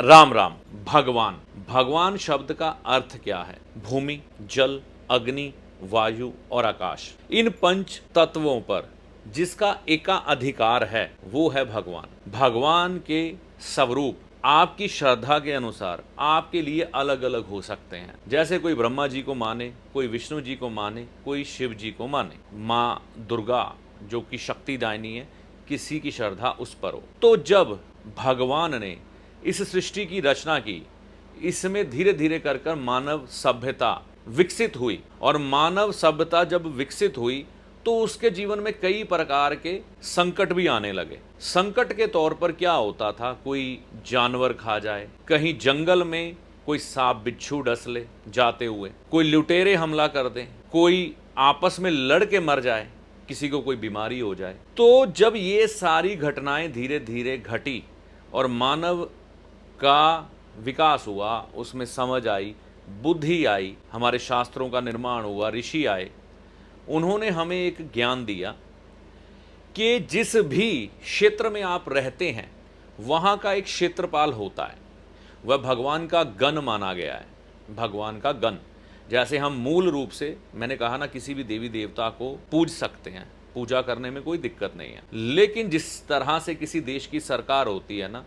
राम राम। भगवान, भगवान शब्द का अर्थ क्या है? भूमि, जल, अग्नि, वायु और आकाश, इन पंच तत्वों पर जिसका एकाधिकार है वो है भगवान। भगवान के स्वरूप आपकी श्रद्धा के अनुसार आपके लिए अलग अलग हो सकते हैं। जैसे कोई ब्रह्मा जी को माने, कोई विष्णु जी को माने, कोई शिव जी को माने। माँ दुर्गा जो कि शक्तिदायिनी है, किसी की श्रद्धा उस पर हो। तो जब भगवान ने इस सृष्टि की रचना की, इसमें धीरे धीरे कर कर मानव सभ्यता विकसित हुई, और मानव सभ्यता जब विकसित हुई तो उसके जीवन में कई प्रकार के संकट भी आने लगे। संकट के तौर पर क्या होता था? कोई जानवर खा जाए, कहीं जंगल में कोई सांप बिच्छू डस ले जाते हुए, कोई लुटेरे हमला कर दें, कोई आपस में लड़ के मर जाए, किसी को कोई बीमारी हो जाए। तो जब ये सारी घटनाएं धीरे धीरे घटी और मानव का विकास हुआ, उसमें समझ आई, बुद्धि आई, हमारे शास्त्रों का निर्माण हुआ, ऋषि आए, उन्होंने हमें एक ज्ञान दिया कि जिस भी क्षेत्र में आप रहते हैं वहाँ का एक क्षेत्रपाल होता है, वह भगवान का गण माना गया है। भगवान का गण, जैसे हम मूल रूप से, मैंने कहा ना, किसी भी देवी देवता को पूज सकते हैं, पूजा करने में कोई दिक्कत नहीं है। लेकिन जिस तरह से किसी देश की सरकार होती है ना,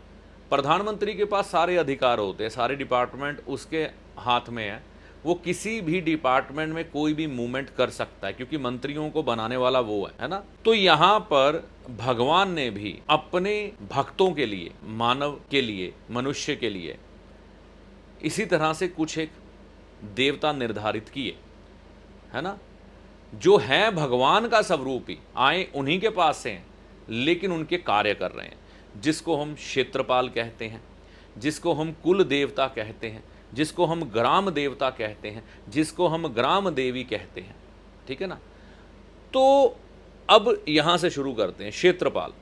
प्रधानमंत्री के पास सारे अधिकार होते हैं, सारे डिपार्टमेंट उसके हाथ में है, वो किसी भी डिपार्टमेंट में कोई भी मूवमेंट कर सकता है, क्योंकि मंत्रियों को बनाने वाला वो है ना। तो यहाँ पर भगवान ने भी अपने भक्तों के लिए, मानव के लिए, मनुष्य के लिए इसी तरह से कुछ एक देवता निर्धारित किए, है ना, जो है भगवान का स्वरूप ही, आए उन्हीं के पास से हैं, लेकिन उनके कार्य कर रहे हैं, जिसको हम क्षेत्रपाल कहते हैं, जिसको हम कुल देवता कहते हैं, जिसको हम ग्राम देवता कहते हैं, जिसको हम ग्राम देवी कहते हैं। ठीक है ना। तो अब यहाँ से शुरू करते हैं। क्षेत्रपाल,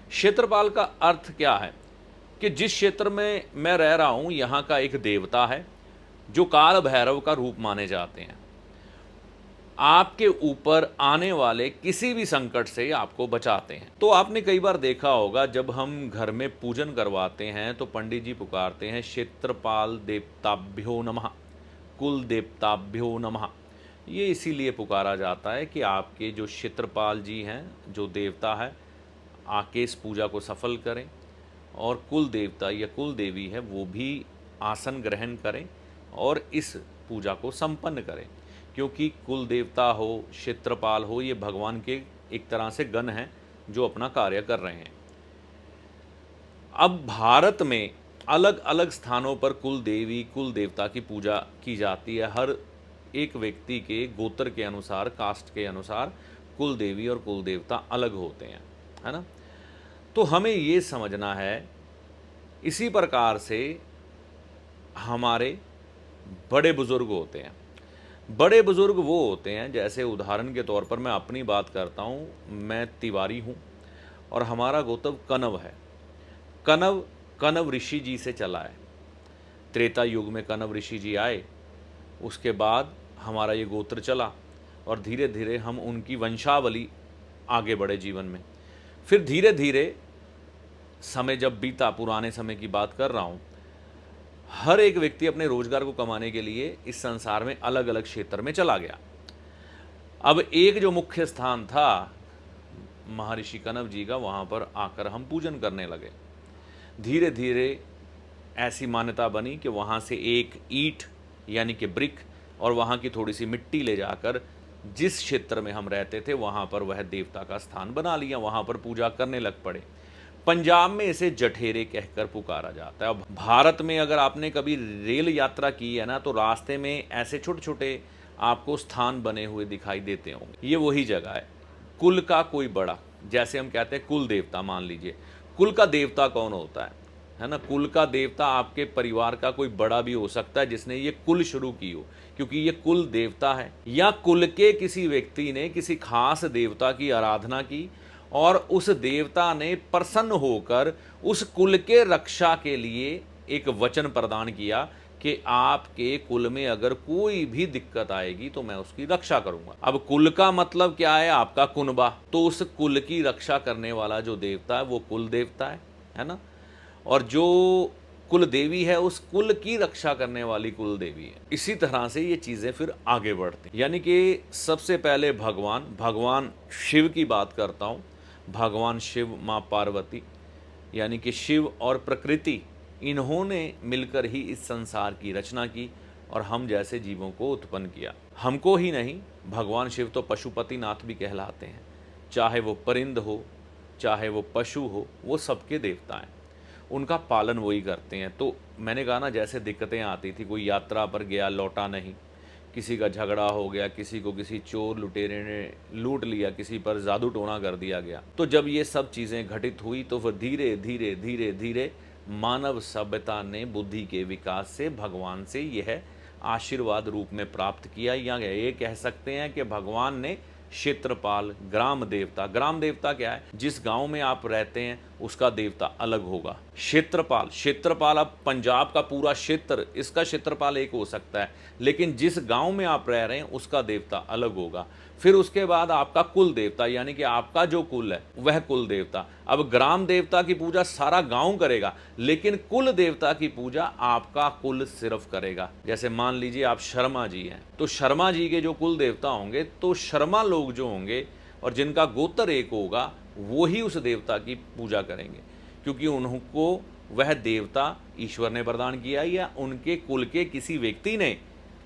क्षेत्रपाल का अर्थ क्या है कि जिस क्षेत्र में मैं रह रहा हूँ यहाँ का एक देवता है जो काल भैरव का रूप माने जाते हैं। आपके ऊपर आने वाले किसी भी संकट से आपको बचाते हैं। तो आपने कई बार देखा होगा, जब हम घर में पूजन करवाते हैं तो पंडित जी पुकारते हैं, क्षेत्रपाल देवताभ्यो नमः, कुल देवताभ्यो नमः। ये इसीलिए पुकारा जाता है कि आपके जो क्षेत्रपाल जी हैं, जो देवता है, आके इस पूजा को सफल करें, और कुल देवता या कुल देवी है वो भी आसन ग्रहण करें और इस पूजा को संपन्न करें। क्योंकि कुल देवता हो, क्षेत्रपाल हो, ये भगवान के एक तरह से गण हैं जो अपना कार्य कर रहे हैं। अब भारत में अलग अलग स्थानों पर कुल देवी, कुल देवता की पूजा की जाती है। हर एक व्यक्ति के गोत्र के अनुसार, कास्ट के अनुसार कुल देवी और कुल देवता अलग होते हैं, है ना। तो हमें ये समझना है, इसी प्रकार से हमारे बड़े बुजुर्ग होते हैं। बड़े बुजुर्ग वो होते हैं, जैसे उदाहरण के तौर पर मैं अपनी बात करता हूँ, मैं तिवारी हूँ और हमारा गोत्र कनव है। कनव ऋषि जी से चला है। त्रेता युग में कनव ऋषि जी आए, उसके बाद हमारा ये गोत्र चला और धीरे धीरे हम उनकी वंशावली आगे बढ़े जीवन में। फिर धीरे धीरे समय जब बीता, पुराने समय की बात कर रहा हूँ, हर एक व्यक्ति अपने रोजगार को कमाने के लिए इस संसार में अलग अलग क्षेत्र में चला गया। अब एक जो मुख्य स्थान था महर्षि कनव जी का, वहाँ पर आकर हम पूजन करने लगे। धीरे धीरे ऐसी मान्यता बनी कि वहाँ से एक ईंट यानी कि ब्रिक और वहाँ की थोड़ी सी मिट्टी ले जाकर जिस क्षेत्र में हम रहते थे वहाँ पर वह देवता का स्थान बना लिया, वहाँ पर पूजा करने लग पड़े। पंजाब में इसे जठेरे कहकर पुकारा जाता है। अब भारत में अगर आपने कभी रेल यात्रा की है ना, तो रास्ते में ऐसे छोटे छोटे आपको स्थान बने हुए दिखाई देते होंगे, ये वही जगह है। कुल का कोई बड़ा, जैसे हम कहते हैं कुल देवता, मान लीजिए कुल का देवता कौन होता है ना। कुल का देवता आपके परिवार का कोई बड़ा भी हो सकता है जिसने ये कुल शुरू की हो, क्योंकि ये कुल देवता है। या कुल के किसी व्यक्ति ने किसी खास देवता की आराधना की और उस देवता ने प्रसन्न होकर उस कुल के रक्षा के लिए एक वचन प्रदान किया कि आपके कुल में अगर कोई भी दिक्कत आएगी तो मैं उसकी रक्षा करूंगा। अब कुल का मतलब क्या है? आपका कुनबा। तो उस कुल की रक्षा करने वाला जो देवता है वो कुल देवता है ना। और जो कुल देवी है, उस कुल की रक्षा करने वाली कुल देवी है। इसी तरह से ये चीजें फिर आगे बढ़ती, यानी कि सबसे पहले भगवान शिव की बात करता हूँ। भगवान शिव, माँ पार्वती, यानी कि शिव और प्रकृति, इन्होंने मिलकर ही इस संसार की रचना की और हम जैसे जीवों को उत्पन्न किया। हमको ही नहीं, भगवान शिव तो पशुपति नाथ भी कहलाते हैं। चाहे वो परिंद हो, चाहे वो पशु हो, वो सबके देवता हैं, उनका पालन वही करते हैं। तो मैंने कहा ना, जैसे दिक्कतें आती थी, कोई यात्रा पर गया लौटा नहीं, किसी का झगड़ा हो गया, किसी को किसी चोर लुटेरे ने लूट लिया, किसी पर जादू टोना कर दिया गया, तो जब ये सब चीज़ें घटित हुई तो फिर धीरे धीरे धीरे धीरे मानव सभ्यता ने बुद्धि के विकास से भगवान से यह आशीर्वाद रूप में प्राप्त किया, या ये कह सकते हैं कि भगवान ने क्षेत्रपाल, ग्राम देवता क्या है? जिस गांव में आप रहते हैं उसका देवता अलग होगा। क्षेत्रपाल अब पंजाब का पूरा क्षेत्र, इसका क्षेत्रपाल एक हो सकता है, लेकिन जिस गांव में आप रह रहे हैं उसका देवता अलग होगा। फिर उसके बाद आपका कुल देवता, यानी कि आपका जो कुल है वह कुल देवता। अब ग्राम देवता की पूजा सारा गांव करेगा, लेकिन कुल देवता की पूजा आपका कुल सिर्फ करेगा। जैसे मान लीजिए आप शर्मा जी हैं, तो शर्मा जी के जो कुल देवता होंगे, तो शर्मा लोग जो होंगे और जिनका गोत्र एक होगा, वो ही उस देवता की पूजा करेंगे, क्योंकि उनको वह देवता ईश्वर ने प्रदान किया या उनके कुल के किसी व्यक्ति ने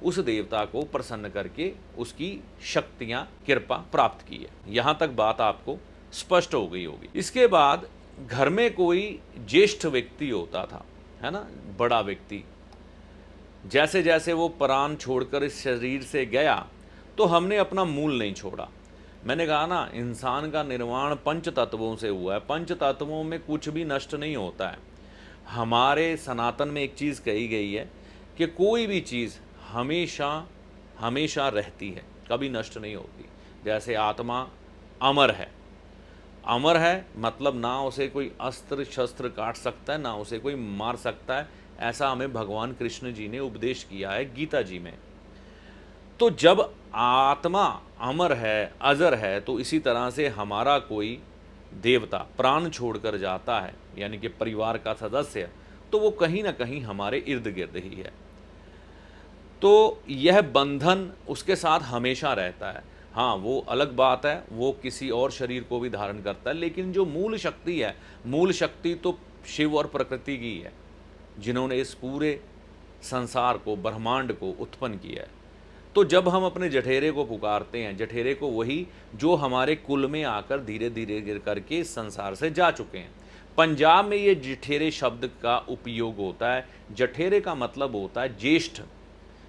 उस देवता को प्रसन्न करके उसकी शक्तियां, कृपा प्राप्त की है। यहां तक बात आपको स्पष्ट हो गई होगी। इसके बाद घर में कोई ज्येष्ठ व्यक्ति होता था, है ना, बड़ा व्यक्ति, जैसे जैसे वो प्राण छोड़कर इस शरीर से गया तो हमने अपना मूल नहीं छोड़ा। मैंने कहा ना, इंसान का निर्माण पंच तत्वों से हुआ है, पंच तत्वों में कुछ भी नष्ट नहीं होता है। हमारे सनातन में एक चीज़ कही गई है कि कोई भी चीज़ हमेशा हमेशा रहती है, कभी नष्ट नहीं होती। जैसे आत्मा अमर है मतलब ना उसे कोई अस्त्र शस्त्र काट सकता है, ना उसे कोई मार सकता है। ऐसा हमें भगवान कृष्ण जी ने उपदेश किया है गीता जी में। तो जब आत्मा अमर है, अजर है, तो इसी तरह से हमारा कोई देवता प्राण छोड़कर जाता है, यानी कि परिवार का सदस्य, तो वो कहीं ना कहीं हमारे इर्द गिर्द ही है। तो यह बंधन उसके साथ हमेशा रहता है। हाँ, वो अलग बात है, वो किसी और शरीर को भी धारण करता है, लेकिन जो मूल शक्ति है, मूल शक्ति तो शिव और प्रकृति की है, जिन्होंने इस पूरे संसार को, ब्रह्मांड को उत्पन्न किया है। तो जब हम अपने जठेरे को पुकारते हैं, जठेरे को वही जो हमारे कुल में आकर धीरे धीरे गिर करके इस संसार से जा चुके हैं। पंजाब में ये जठेरे शब्द का उपयोग होता है। जठेरे का मतलब होता है ज्येष्ठ,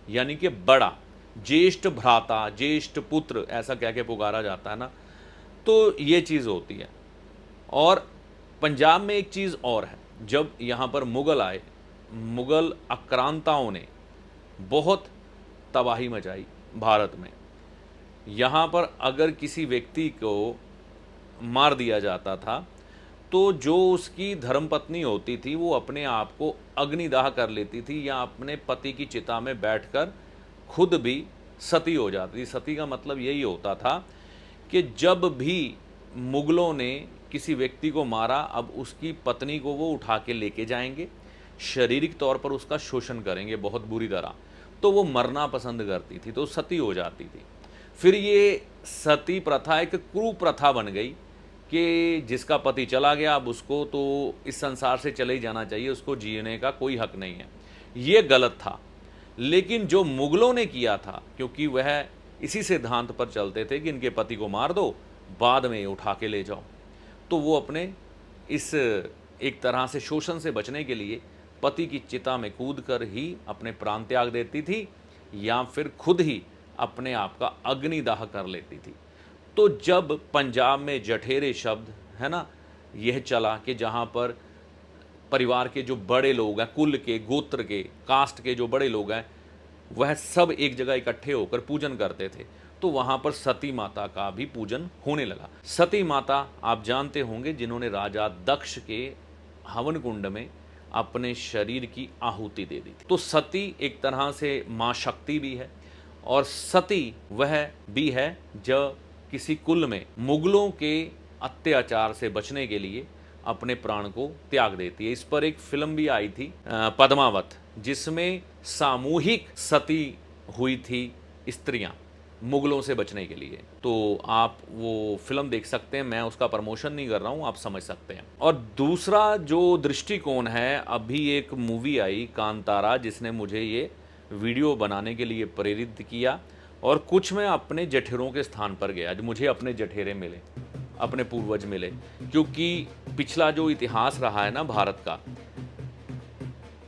यानी कि बड़ा, ज्येष्ठ भ्राता, ज्येष्ठ पुत्र, ऐसा कह के पुकारा जाता है ना। तो ये चीज़ होती है। और पंजाब में एक चीज़ और है, जब यहाँ पर मुग़ल आए, मुग़ल आक्रांताओं ने बहुत तबाही मचाई भारत में। यहाँ पर अगर किसी व्यक्ति को मार दिया जाता था, तो जो उसकी धर्मपत्नी होती थी वो अपने आप को अग्निदाह कर लेती थी, या अपने पति की चिता में बैठकर खुद भी सती हो जाती थी। सती का मतलब यही होता था कि जब भी मुग़लों ने किसी व्यक्ति को मारा, अब उसकी पत्नी को वो उठा के लेके जाएंगे, शारीरिक तौर पर उसका शोषण करेंगे बहुत बुरी तरह, तो वो मरना पसंद करती थी, तो सती हो जाती थी। फिर ये सती प्रथा एक कुप्रथा बन गई कि जिसका पति चला गया, अब उसको तो इस संसार से चले ही जाना चाहिए, उसको जीने का कोई हक नहीं है। ये गलत था। लेकिन जो मुग़लों ने किया था, क्योंकि वह इसी सिद्धांत पर चलते थे कि इनके पति को मार दो, बाद में उठा के ले जाओ, तो वो अपने इस एक तरह से शोषण से बचने के लिए पति की चिता में कूद कर ही अपने प्राण त्याग देती थी, या फिर खुद ही अपने आप का अग्निदाह कर लेती थी। तो जब पंजाब में जठेरे शब्द, है ना, यह चला कि जहाँ पर परिवार के जो बड़े लोग हैं, कुल के, गोत्र के, कास्ट के जो बड़े लोग हैं, वह सब एक जगह इकट्ठे होकर पूजन करते थे, तो वहाँ पर सती माता का भी पूजन होने लगा। सती माता आप जानते होंगे, जिन्होंने राजा दक्ष के हवन कुंड में अपने शरीर की आहुति दे दी थी। तो सती एक तरह से माँ शक्ति भी है, और सती वह भी है जो किसी कुल में मुग़लों के अत्याचार से बचने के लिए अपने प्राण को त्याग देती है। इस पर एक फिल्म भी आई थी पद्मावत, जिसमें सामूहिक सती हुई थी स्त्रियां मुगलों से बचने के लिए। तो आप वो फिल्म देख सकते हैं, मैं उसका प्रमोशन नहीं कर रहा हूं, आप समझ सकते हैं। और दूसरा जो दृष्टिकोण है, अभी एक मूवी आई कांतारा, जिसने मुझे ये वीडियो बनाने के लिए प्रेरित किया, और कुछ मैं अपने जठेरों के स्थान पर गया, जो मुझे अपने जठेरे मिले, अपने पूर्वज मिले। क्योंकि पिछला जो इतिहास रहा है ना भारत का,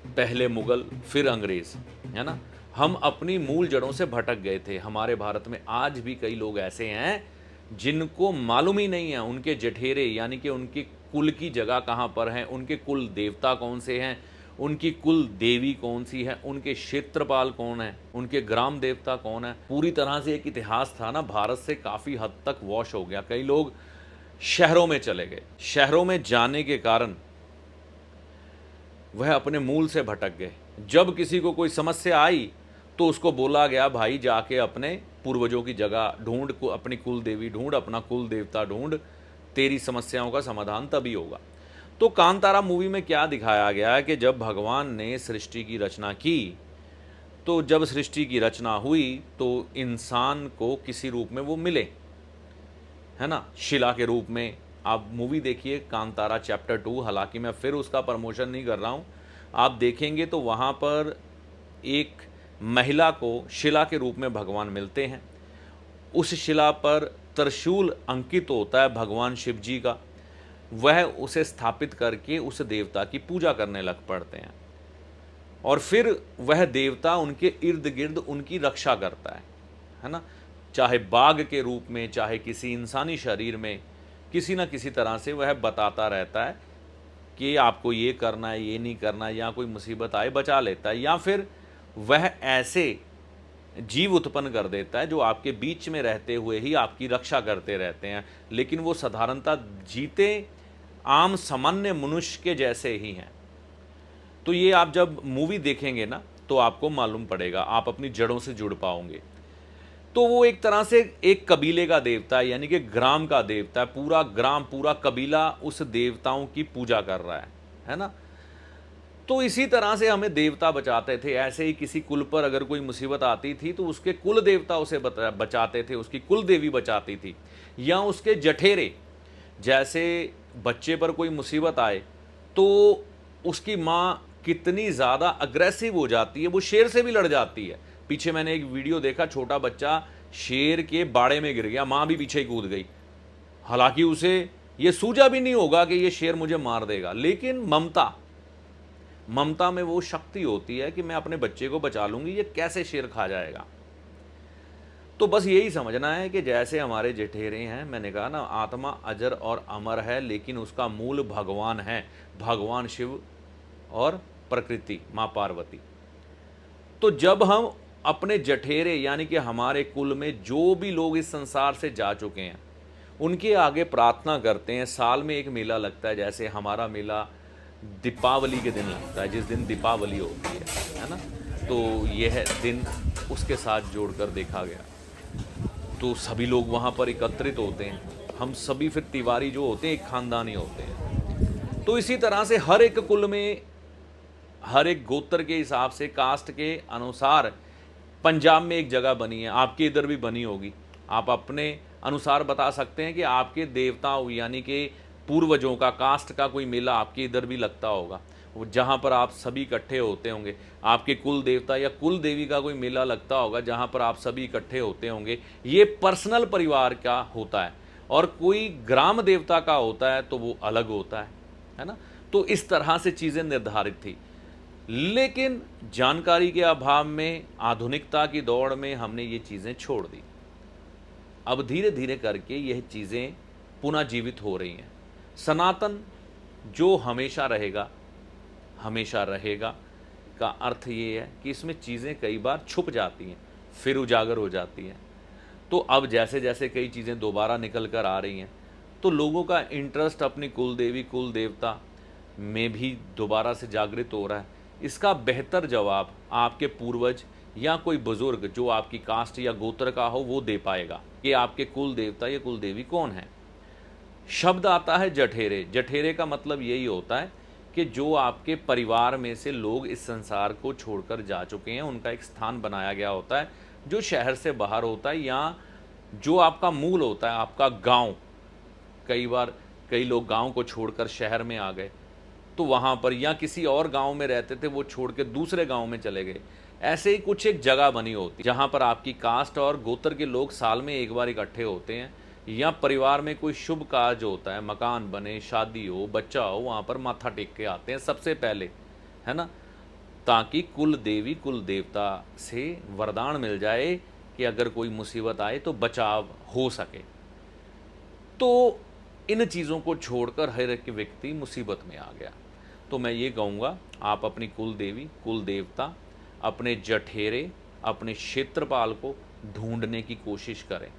पहले मुगल फिर अंग्रेज, है ना, हम अपनी मूल जड़ों से भटक गए थे। हमारे भारत में आज भी कई लोग ऐसे हैं जिनको मालूम ही नहीं है उनके जठेरे यानी कि उनकी कुल की जगह कहाँ पर है, उनके कुल देवता कौन से हैं, उनकी कुल देवी कौन सी है, उनके क्षेत्रपाल कौन है, उनके ग्राम देवता कौन है। पूरी तरह से एक इतिहास था ना, भारत से काफ़ी हद तक वॉश हो गया। कई लोग शहरों में चले गए, शहरों में जाने के कारण वह अपने मूल से भटक गए। जब किसी को कोई समस्या आई तो उसको बोला गया, भाई जाके अपने पूर्वजों की जगह ढूंढ, अपनी कुल देवी ढूंढ, अपना कुल देवता ढूंढ, तेरी समस्याओं का समाधान तभी होगा। तो कांतारा मूवी में क्या दिखाया गया है कि जब भगवान ने सृष्टि की रचना की, तो जब सृष्टि की रचना हुई तो इंसान को किसी रूप में वो मिले, है ना, शिला के रूप में। आप मूवी देखिए कांतारा चैप्टर 2, हालांकि मैं फिर उसका प्रमोशन नहीं कर रहा हूँ। आप देखेंगे तो वहाँ पर एक महिला को शिला के रूप में भगवान मिलते हैं। उस शिला पर त्रिशूल अंकित होता है भगवान शिव जी का। वह उसे स्थापित करके उस देवता की पूजा करने लग पड़ते हैं, और फिर वह देवता उनके इर्द गिर्द उनकी रक्षा करता है ना, चाहे बाघ के रूप में, चाहे किसी इंसानी शरीर में, किसी न किसी तरह से वह बताता रहता है कि आपको ये करना है, ये नहीं करना है, या कोई मुसीबत आए बचा लेता है, या फिर वह ऐसे जीव उत्पन्न कर देता है जो आपके बीच में रहते हुए ही आपकी रक्षा करते रहते हैं, लेकिन वो साधारणतः जीते आम सामान्य मनुष्य के जैसे ही हैं। तो ये आप जब मूवी देखेंगे ना तो आपको मालूम पड़ेगा, आप अपनी जड़ों से जुड़ पाओगे। तो वो एक तरह से एक कबीले का देवता है, यानी कि ग्राम का देवता है। पूरा ग्राम, पूरा कबीला उस देवताओं की पूजा कर रहा है ना। तो इसी तरह से हमें देवता बचाते थे। ऐसे ही किसी कुल पर अगर कोई मुसीबत आती थी तो उसके कुल देवता उसे बचाते थे, उसकी कुल देवी बचाती थी, या उसके जठेरे, जैसे बच्चे पर कोई मुसीबत आए तो उसकी माँ कितनी ज़्यादा अग्रेसिव हो जाती है, वो शेर से भी लड़ जाती है। पीछे मैंने एक वीडियो देखा, छोटा बच्चा शेर के बाड़े में गिर गया, माँ भी पीछे ही कूद गई। हालांकि उसे ये सूझा भी नहीं होगा कि ये शेर मुझे मार देगा, लेकिन ममता में वो शक्ति होती है कि मैं अपने बच्चे को बचा लूंगी, ये कैसे शेर खा जाएगा। तो बस यही समझना है कि जैसे हमारे जठेरे हैं, मैंने कहा ना, आत्मा अजर और अमर है, लेकिन उसका मूल भगवान है, भगवान शिव और प्रकृति माँ पार्वती। तो जब हम अपने जठेरे यानी कि हमारे कुल में जो भी लोग इस संसार से जा चुके हैं उनके आगे प्रार्थना करते हैं, साल में एक मेला लगता है, जैसे हमारा मेला दीपावली के दिन लगता है, जिस दिन दीपावली होती है ना, तो यह दिन उसके साथ जोड़कर देखा गया। तो सभी लोग वहाँ पर एकत्रित होते हैं, हम सभी फिर तिवारी जो होते हैं एक खानदानी होते हैं। तो इसी तरह से हर एक कुल में, हर एक गोत्र के हिसाब से, कास्ट के अनुसार पंजाब में एक जगह बनी है, आपके इधर भी बनी होगी। आप अपने अनुसार बता सकते हैं कि आपके देवताओं यानी कि पूर्वजों का, कास्ट का कोई मेला आपके इधर भी लगता होगा, जहाँ पर आप सभी इकट्ठे होते होंगे। आपके कुल देवता या कुल देवी का कोई मेला लगता होगा जहाँ पर आप सभी इकट्ठे होते होंगे। ये पर्सनल परिवार का होता है, और कोई ग्राम देवता का होता है तो वो अलग होता है ना। तो इस तरह से चीज़ें निर्धारित थी, लेकिन जानकारी के अभाव में, आधुनिकता की दौड़ में हमने ये चीज़ें छोड़ दी। अब धीरे धीरे करके यह चीज़ें पुनः जीवित हो रही हैं। सनातन जो हमेशा रहेगा, हमेशा रहेगा का अर्थ ये है कि इसमें चीज़ें कई बार छुप जाती हैं, फिर उजागर हो जाती हैं। तो अब जैसे जैसे कई चीज़ें दोबारा निकल कर आ रही हैं, तो लोगों का इंटरेस्ट अपनी कुल देवी, कुल देवता में भी दोबारा से जागृत हो रहा है। इसका बेहतर जवाब आपके पूर्वज या कोई बुजुर्ग जो आपकी कास्ट या गोत्र का हो वो दे पाएगा कि आपके कुल देवता या कुल देवी कौन है। शब्द आता है जठेरे। जठेरे का मतलब यही होता है कि जो आपके परिवार में से लोग इस संसार को छोड़कर जा चुके हैं, उनका एक स्थान बनाया गया होता है जो शहर से बाहर होता है, या जो आपका मूल होता है, आपका गांव। कई बार कई लोग गांव को छोड़कर शहर में आ गए, तो वहाँ पर, या किसी और गांव में रहते थे, वो छोड़ के दूसरे गांव में चले गए। ऐसे ही कुछ एक जगह बनी होती जहाँ पर आपकी कास्ट और गोत्र के लोग साल में एक बार इकट्ठे होते हैं, या परिवार में कोई शुभ कार्य होता है, मकान बने, शादी हो, बच्चा हो, वहाँ पर माथा टेक के आते हैं सबसे पहले, है ना, ताकि कुल देवी कुल देवता से वरदान मिल जाए कि अगर कोई मुसीबत आए तो बचाव हो सके। तो इन चीज़ों को छोड़कर हर एक व्यक्ति मुसीबत में आ गया। तो मैं ये कहूँगा, आप अपनी कुल देवी कुल देवता, अपने जठेरे, अपने क्षेत्रपाल को ढूंढने की कोशिश करें,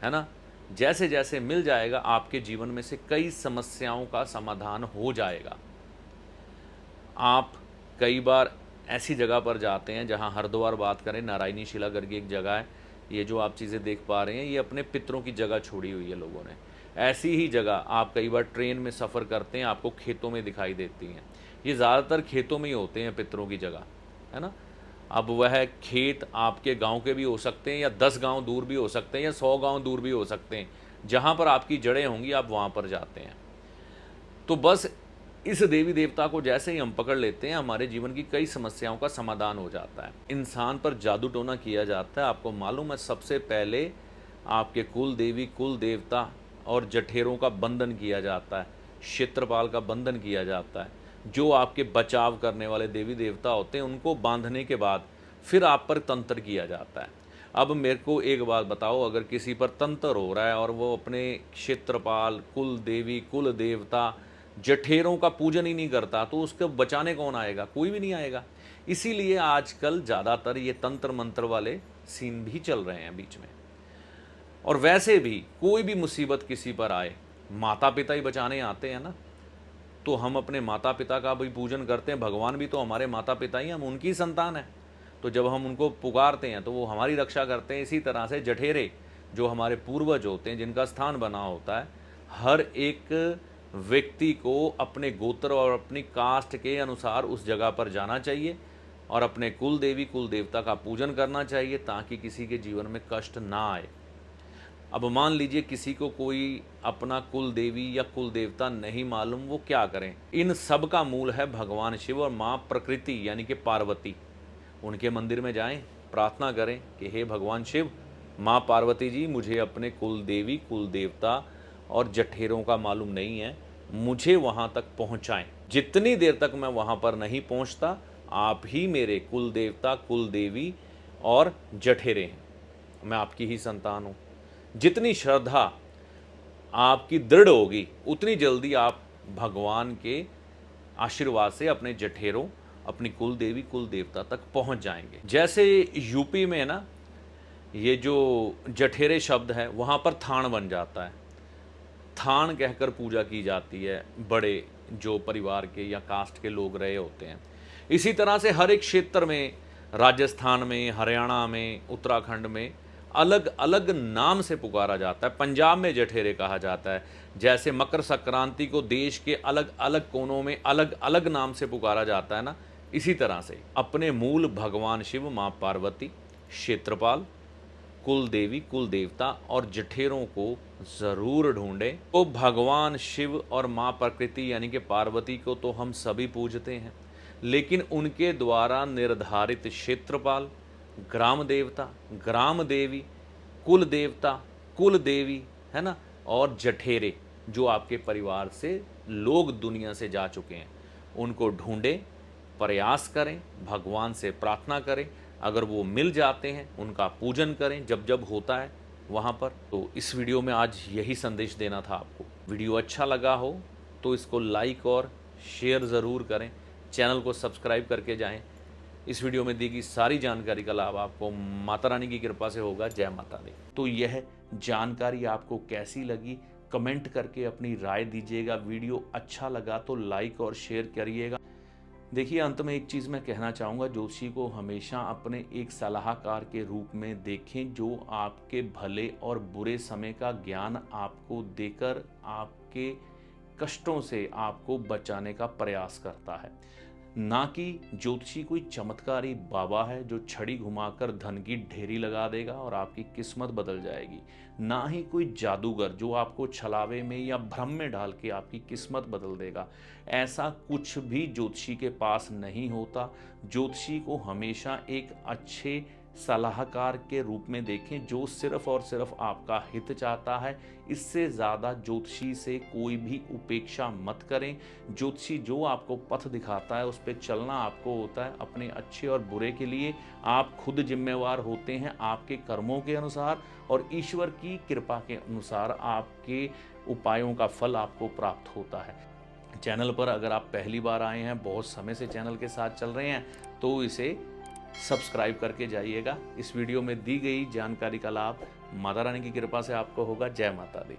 है ना। जैसे जैसे मिल जाएगा, आपके जीवन में से कई समस्याओं का समाधान हो जाएगा। आप कई बार ऐसी जगह पर जाते हैं जहां हरिद्वार बात करें, नारायणी शिला करके एक जगह है, ये जो आप चीज़ें देख पा रहे हैं, ये अपने पितरों की जगह छोड़ी हुई है लोगों ने। ऐसी ही जगह आप कई बार ट्रेन में सफ़र करते हैं, आपको खेतों में दिखाई देती हैं। ये ज़्यादातर खेतों में ही होते हैं पितरों की जगह, है ना। अब वह खेत आपके गांव के भी हो सकते हैं, या 10 गांव दूर भी हो सकते हैं, या 100 गांव दूर भी हो सकते हैं। जहां पर आपकी जड़ें होंगी, आप वहां पर जाते हैं। तो बस इस देवी देवता को जैसे ही हम पकड़ लेते हैं, हमारे जीवन की कई समस्याओं का समाधान हो जाता है। इंसान पर जादू टोना किया जाता है, आपको मालूम है। सबसे पहले आपके कुल देवी कुल देवता और जठेरों का बंधन किया जाता है, क्षेत्रपाल का बंधन किया जाता है। जो आपके बचाव करने वाले देवी देवता होते हैं, उनको बांधने के बाद फिर आप पर तंत्र किया जाता है। अब मेरे को एक बात बताओ, अगर किसी पर तंत्र हो रहा है और वो अपने क्षेत्रपाल कुल देवी कुल देवता जठेरों का पूजन ही नहीं करता, तो उसको बचाने कौन आएगा? कोई भी नहीं आएगा। इसीलिए आजकल ज़्यादातर ये तंत्र मंत्र वाले सीन भी चल रहे हैं बीच में। और वैसे भी कोई भी मुसीबत किसी पर आए, माता पिता ही बचाने आते हैं ना। तो हम अपने माता पिता का भी पूजन करते हैं, भगवान भी तो हमारे माता पिता ही, हम उनकी संतान हैं। तो जब हम उनको पुकारते हैं तो वो हमारी रक्षा करते हैं। इसी तरह से जठेरे, जो हमारे पूर्वज होते हैं, जिनका स्थान बना होता है, हर एक व्यक्ति को अपने गोत्र और अपनी कास्ट के अनुसार उस जगह पर जाना चाहिए और अपने कुल देवी कुल देवता का पूजन करना चाहिए, ताकि किसी के जीवन में कष्ट ना आए। अब मान लीजिए किसी को कोई अपना कुल देवी या कुल देवता नहीं मालूम, वो क्या करें? इन सब का मूल है भगवान शिव और माँ प्रकृति यानी कि पार्वती। उनके मंदिर में जाएं, प्रार्थना करें कि हे भगवान शिव, माँ पार्वती जी, मुझे अपने कुल देवी कुल देवता और जठेरों का मालूम नहीं है, मुझे वहाँ तक पहुँचाएं। जितनी देर तक मैं वहाँ पर नहीं पहुँचता, आप ही मेरे कुल देवता कुल देवी और जठेरे हैं, मैं आपकी ही संतान हूँ। जितनी श्रद्धा आपकी दृढ़ होगी, उतनी जल्दी आप भगवान के आशीर्वाद से अपने जठेरों, अपनी कुल देवी कुल देवता तक पहुंच जाएंगे। जैसे यूपी में ना, ये जो जठेरे शब्द है, वहाँ पर थान बन जाता है। थान कहकर पूजा की जाती है, बड़े जो परिवार के या कास्ट के लोग रहे होते हैं। इसी तरह से हर एक क्षेत्र में, राजस्थान में, हरियाणा में, उत्तराखंड में अलग अलग नाम से पुकारा जाता है। पंजाब में जठेरे कहा जाता है। जैसे मकर संक्रांति को देश के अलग अलग कोनों में अलग अलग नाम से पुकारा जाता है ना, इसी तरह से अपने मूल भगवान शिव, माँ पार्वती, क्षेत्रपाल, कुल देवी कुल देवता और जठेरों को जरूर ढूंढें। तो भगवान शिव और माँ प्रकृति यानी कि पार्वती को तो हम सभी पूजते हैं, लेकिन उनके द्वारा निर्धारित क्षेत्रपाल, ग्राम देवता, ग्राम देवी, कुल देवता, कुल देवी, है ना, और जठेरे, जो आपके परिवार से लोग दुनिया से जा चुके हैं, उनको ढूंढें, प्रयास करें, भगवान से प्रार्थना करें। अगर वो मिल जाते हैं, उनका पूजन करें जब जब होता है वहाँ पर। तो इस वीडियो में आज यही संदेश देना था आपको। वीडियो अच्छा लगा हो तो इसको लाइक और शेयर ज़रूर करें, चैनल को सब्सक्राइब करके जाएं। इस वीडियो में दी गई सारी जानकारी का लाभ आपको माता रानी की कृपा से होगा। जय माता दी। तो यह जानकारी आपको कैसी लगी, कमेंट करके अपनी राय दीजिएगा। वीडियो अच्छा लगा तो लाइक और शेयर करिएगा। देखिए, अंत में एक चीज़ मैं कहना चाहूँगा, ज्योतिषी को हमेशा अपने एक सलाहकार के रूप में देखें, जो आपके भले और बुरे समय का ज्ञान आपको देकर आपके कष्टों से आपको बचाने का प्रयास करता है। ना कि ज्योतिषी कोई चमत्कारी बाबा है जो छड़ी घुमाकर धन की ढेरी लगा देगा और आपकी किस्मत बदल जाएगी। ना ही कोई जादूगर जो आपको छलावे में या भ्रम में डाल के आपकी किस्मत बदल देगा। ऐसा कुछ भी ज्योतिषी के पास नहीं होता। ज्योतिषी को हमेशा एक अच्छे सलाहकार के रूप में देखें, जो सिर्फ और सिर्फ आपका हित चाहता है। इससे ज़्यादा ज्योतिषी से कोई भी उपेक्षा मत करें। ज्योतिषी जो आपको पथ दिखाता है उस पे चलना आपको होता है, अपने अच्छे और बुरे के लिए आप खुद जिम्मेवार होते हैं। आपके कर्मों के अनुसार और ईश्वर की कृपा के अनुसार आपके उपायों का फल आपको प्राप्त होता है। चैनल पर अगर आप पहली बार आए हैं, बहुत समय से चैनल के साथ चल रहे हैं, तो इसे सब्सक्राइब करके जाइएगा। इस वीडियो में दी गई जानकारी का लाभ माता रानी की कृपा से आपको होगा। जय माता दी।